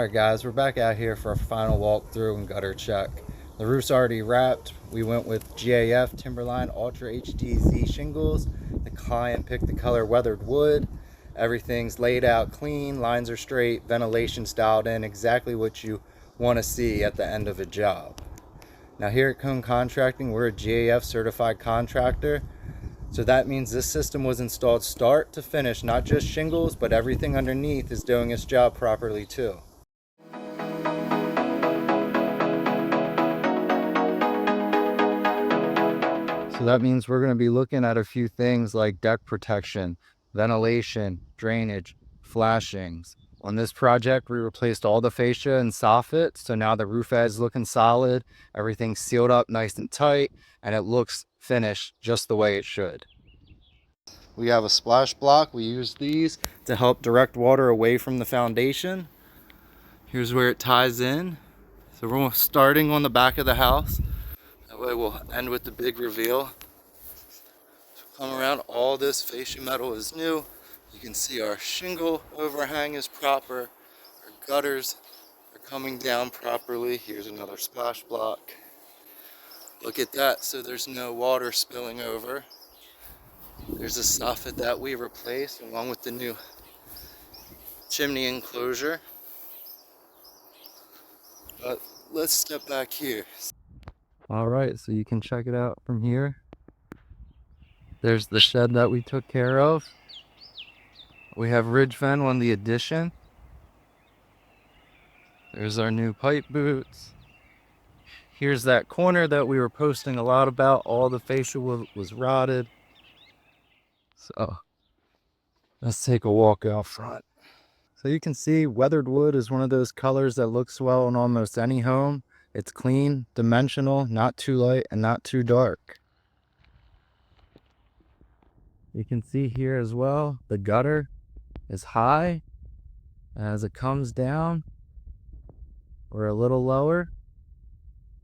Alright guys, we're back out here for a final walkthrough and gutter check. The roof's already wrapped. We went with GAF Timberline UHDZ shingles. The client picked the color weathered wood. Everything's laid out clean, lines are straight, ventilation's dialed in, exactly what you want to see at the end of a job. Now here at Cone Contracting, we're a GAF certified contractor. So that means this system was installed start to finish, not just shingles, but everything underneath is doing its job properly too. So that means we're going to be looking at a few things like deck protection, ventilation, drainage, flashings. On this project, we replaced all the fascia and soffit, so now the roof edge is looking solid, everything's sealed up nice and tight, and it looks finished just the way it should. We have a splash block. We use these to help direct water away from the foundation. Here's where it ties in. So we're starting on the back of the house. That way we'll end with the big reveal. So come around, all this fascia metal is new. You can see our shingle overhang is proper. Our gutters are coming down properly. Here's another splash block. Look at that, so there's no water spilling over. There's a soffit that we replaced along with the new chimney enclosure. But let's step back here. Alright, so you can check it out from here. There's the shed that we took care of. We have ridge vent on the addition. There's our new pipe boots. Here's that corner that we were posting a lot about. All the fascia was rotted. So let's take a walk out front. So you can see weathered wood is one of those colors that looks well in almost any home. It's clean, dimensional, not too light and not too dark. You can see here as well, the gutter is high. As it comes down, we're a little lower.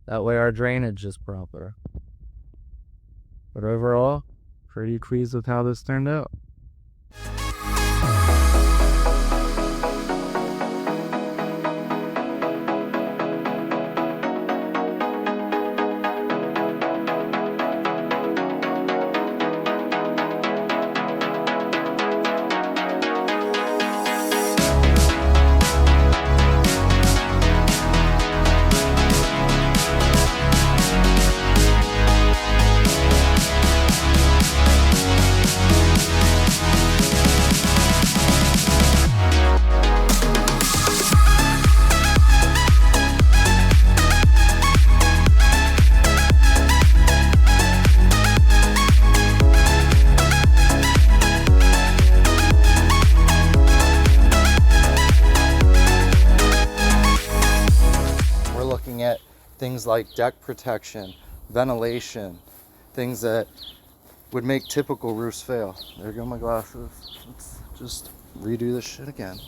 That way our drainage is proper. But overall, pretty pleased with how this turned out. At things like deck protection, ventilation, things that would make typical roofs fail. There go my glasses. Let's just redo this shit again.